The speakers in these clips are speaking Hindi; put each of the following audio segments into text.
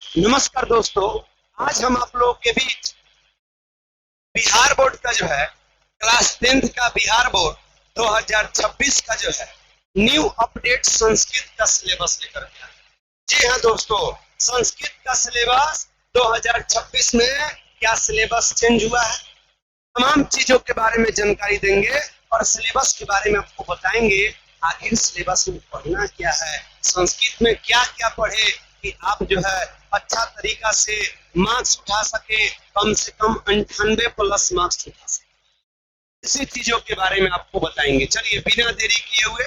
नमस्कार दोस्तों, आज हम आप लोगों के बीच बिहार बोर्ड का जो है क्लास 10th का बिहार बोर्ड 2026 का जो है न्यू अपडेट संस्कृत का सिलेबस लेकर के आए। जी हाँ दोस्तों, संस्कृत का सिलेबस 2026 में क्या सिलेबस चेंज हुआ है, तमाम चीजों के बारे में जानकारी देंगे और सिलेबस के बारे में आपको बताएंगे। आखिर सिलेबस में पढ़ना क्या है, संस्कृत में क्या क्या पढ़े कि आप जो है अच्छा तरीका से मार्क्स उठा सके, कम से कम 98+ मार्क्स उठा सके। इसी चीजों के बारे में आपको बताएंगे। चलिए बिना देरी किए हुए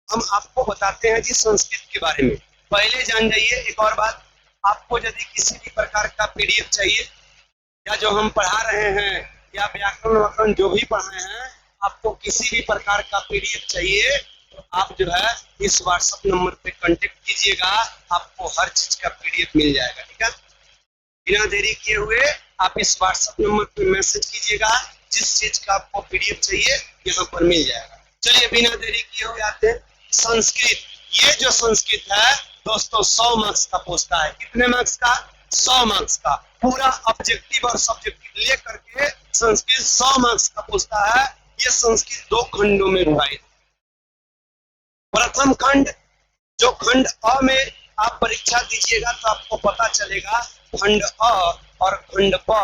हम आपको बताते हैं जी संस्कृत के बारे में। पहले जान जाइए एक और बात, आपको यदि किसी भी प्रकार का पीडीएफ चाहिए या जो हम पढ़ा रहे हैं या व्याकरण व्याकरण जो भी पढ़ाए हैं, आपको किसी भी प्रकार का पीडीएफ चाहिए तो आप जो है इस व्हाट्सएप नंबर पे कांटेक्ट कीजिएगा, आपको हर चीज का पीडीएफ मिल जाएगा। ठीक है, बिना देरी किए हुए आप इस व्हाट्सएप नंबर पे मैसेज कीजिएगा, जिस चीज का आपको पीडीएफ चाहिए यहाँ पर मिल जाएगा। चलिए बिना देरी किए हुए आते हैं संस्कृत। ये जो संस्कृत है दोस्तों 100 मार्क्स का पूछता है। कितने मार्क्स का? 100 मार्क्स का। पूरा ऑब्जेक्टिव और सब्जेक्टिव लेकर के संस्कृत 100 मार्क्स का पूछता है। ये संस्कृत 2 खंडों में विभाजित। प्रथम खंड, जो खंड अ में आप परीक्षा दीजिएगा तो आपको पता चलेगा खंड अ और खंड ब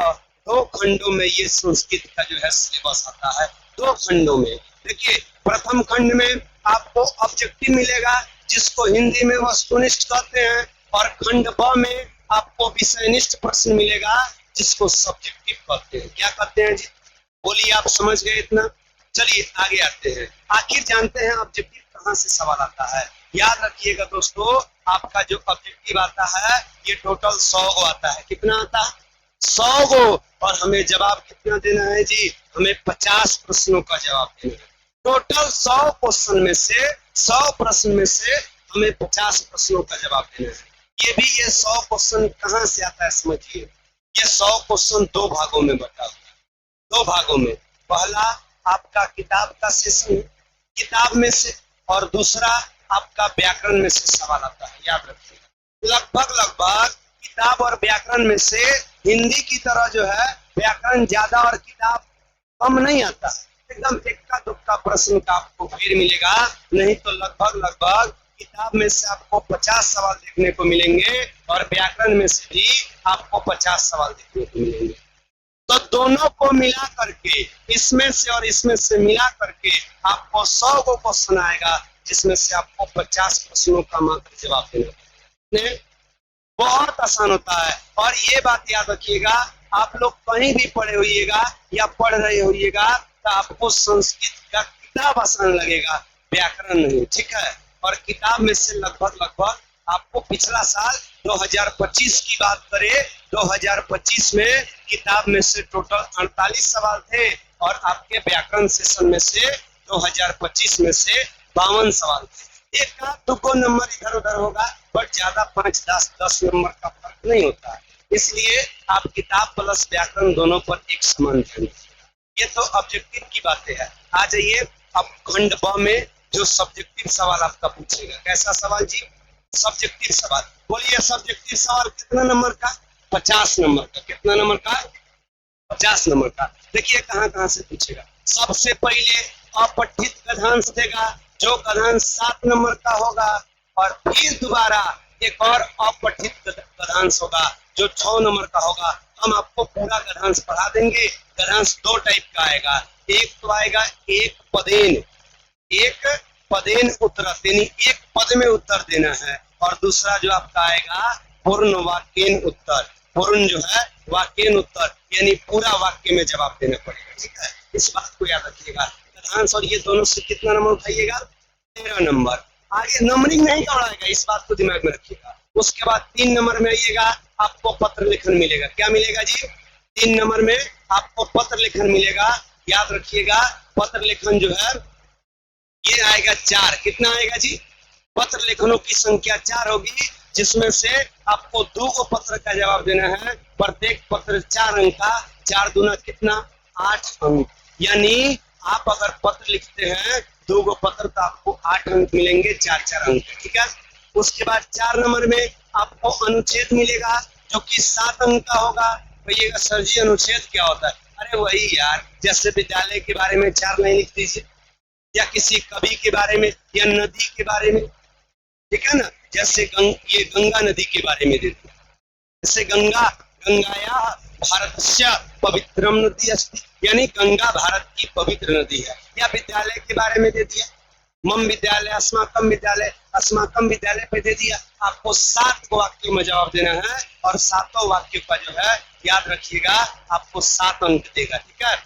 2 खंडों में ये संस्कृत का जो है सिलेबस आता है। 2 खंडों में देखिए, प्रथम खंड में आपको ऑब्जेक्टिव मिलेगा जिसको हिंदी में वस्तुनिष्ठ कहते हैं, और खंड ब में आपको विषयनिष्ठ प्रश्न मिलेगा जिसको सब्जेक्टिव कहते हैं। क्या कहते हैं जी? बोलिए, आप समझ गए इतना? चलिए आगे आते हैं। आखिर जानते हैं ऑब्जेक्टिव कहाँ से सवाल आता है। याद रखिएगा दोस्तों, आपका जो ऑब्जेक्टिव आता है ये टोटल 100 गो आता है। कितना आता है? 100 गो। और हमें जवाब कितना देना है जी? हमें 50 प्रश्नों का जवाब देना है। टोटल 100 क्वेश्चन में से 100 प्रश्न में से हमें 50 प्रश्नों का जवाब देना है। ये भी ये 100 क्वेश्चन कहाँ से आता है समझिए। ये 100 क्वेश्चन 2 भागों में बटा हुआ है। 2 भागों में, पहला आपका किताब का सेशन किताब में से, और दूसरा आपका व्याकरण में से सवाल आता है। याद रखिएगा, लगभग किताब और व्याकरण में से हिंदी की तरह जो है व्याकरण ज्यादा और किताब कम नहीं आता है। एकदम इक्का दुक्का प्रश्न का आपको घेर मिलेगा, नहीं तो लगभग किताब में से आपको 50 सवाल देखने को मिलेंगे और व्याकरण में से भी आपको 50 सवाल देखने को मिलेंगे। तो दोनों को मिला करके, इसमें से और इसमें से मिला करके आपको 100 गो क्वेश्चन आएगा, जिसमें से आपको 50 प्रश्नों का मात्र जवाब देना है। बहुत आसान होता है। और ये बात याद रखिएगा, आप लोग कहीं भी पढ़े होइएगा या पढ़ रहे होइएगा तो आपको संस्कृत का किताब आसान लगेगा, व्याकरण नहीं। ठीक है, और किताब में से लगभग आपको पिछला साल 2025 की बात करें, 2025 में किताब में से टोटल 48 सवाल थे और आपके व्याकरण सेशन में से 2025 में से 52 सवाल थे। एक का 2 नंबर इधर उधर होगा, बट ज्यादा 5-10 नंबर का फर्क नहीं होता है। इसलिए आप किताब प्लस व्याकरण दोनों पर एक समान ध्यान दीजिएगा। ये तो ऑब्जेक्टिव की बातें है। आ जाइए अब खंड ब में जो सब्जेक्टिव सवाल आपका पूछेगा। कैसा सवाल जी? सब्जेक्टिव सवाल। बोलिए, सब्जेक्टिव सवाल कितना नंबर का? 50 नंबर का। कितना नंबर का? 50 नंबर का। देखिए कहाँ से पूछेगा। सबसे पहले अपठित गद्यांश देगा, जो गद्यांश 7 नंबर का होगा, और फिर दोबारा एक और अपठित गद्यांश होगा जो 6 नंबर का होगा। हम आपको पूरा गद्यांश पढ़ा देंगे। गद्यांश 2 टाइप का आएगा। एक तो आएगा एक पदेन उत्तर, यानी एक पद में उत्तर देना है, और दूसरा जो आपका आएगा पूर्ण वाक्यन उत्तर। पूर्ण जो है वाक्यन उत्तर, यानी पूरा वाक्य में जवाब देना पड़ेगा। ठीक है, इस बात को याद रखिएगा। गद्यांश और ये दोनों से कितना नंबर उठाइएगा? 13 नंबर। आगे नंबरिंग नहीं दौड़ाएगा, इस बात को दिमाग में रखिएगा। उसके बाद 3 नंबर में आइएगा, आपको पत्र लेखन मिलेगा। क्या मिलेगा जी? 3 नंबर में आपको पत्र लेखन मिलेगा। याद रखिएगा, पत्र लेखन जो है ये आएगा 4। कितना आएगा जी? पत्र लेखनों की संख्या 4 होगी, जिसमें से आपको 2 गो पत्र का जवाब देना है। प्रत्येक पत्र 4 अंक का। 4 दूना कितना? 8 अंक। यानी आप अगर पत्र लिखते हैं 2 गो पत्र तो आपको 8 अंक मिलेंगे, 4-4 अंक। ठीक है, उसके बाद 4 नंबर में आपको अनुच्छेद मिलेगा जो कि 7 अंक का होगा। कहिएगा सर जी अनुच्छेद क्या होता है? अरे वही यार, जैसे विद्यालय के बारे में 4 लाइन लिख दीजिए, या किसी कवि के बारे में, या नदी के बारे में, ठीक है ना। जैसे ये गंगा नदी के बारे में दे दिया, जैसे गंगाया भारतस्य पवित्रम नदी अस्ति, यानी गंगा भारत की पवित्र नदी है। या विद्यालय के बारे में दे दिया, मम विद्यालय अस्माकम विद्यालय पे दे दिया। आपको 7 वाक्यों में जवाब देना है और 7 वाक्यों का जो है याद रखिएगा आपको 7 अंक देगा, ठीक है।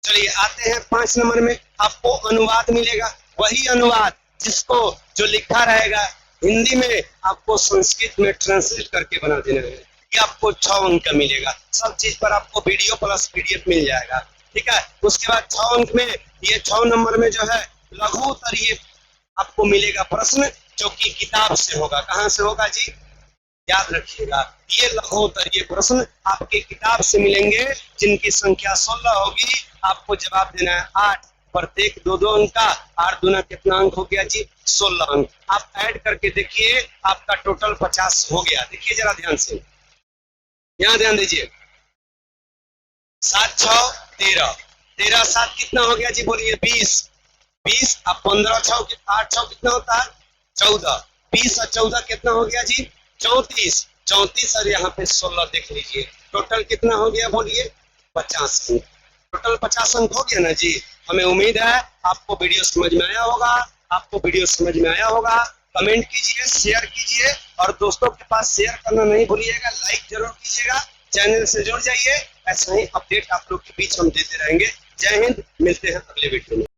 चलिए आते हैं 5 नंबर में, आपको अनुवाद मिलेगा। वही अनुवाद जिसको जो लिखा रहेगा हिंदी में आपको संस्कृत में ट्रांसलेट करके बना देना है। ये आपको 6 अंक का मिलेगा। सब चीज पर आपको वीडियो प्लस पीडीएफ मिल जाएगा, ठीक है। उसके बाद 6 अंक में, ये 6 नंबर में जो है लघु उत्तरीय आपको मिलेगा प्रश्न, जो कि किताब से होगा। कहाँ से होगा जी? याद रखिएगा, ये लघु उत्तरीय प्रश्न आपके किताब से मिलेंगे, जिनकी संख्या 16 होगी। आपको जवाब देना है 8, प्रत्येक 2-2 अंक का। 8 दूना कितना अंक हो गया जी? 16 अंक। आप ऐड करके देखिए, आपका टोटल 50 हो गया। देखिए जरा ध्यान से, यहाँ ध्यान दीजिए। 7 6 13, 13 7 कितना हो गया जी? बोलिए 20। 20 अब 15 6 8 6 कितना होता है? 14। 20 और 14 कितना हो गया जी? 34। 34 और यहाँ पे 16 देख लीजिए, टोटल कितना हो गया? बोलिए 50 अंक। टोटल 50 अंक हो गया ना जी। हमें उम्मीद है आपको वीडियो समझ में आया होगा। कमेंट कीजिए, शेयर कीजिए और दोस्तों के पास शेयर करना नहीं भूलिएगा। लाइक जरूर कीजिएगा, चैनल से जुड़ जाइए। ऐसा ही अपडेट आप लोग के बीच हम देते रहेंगे। जय हिंद, मिलते हैं अगले वीडियो में।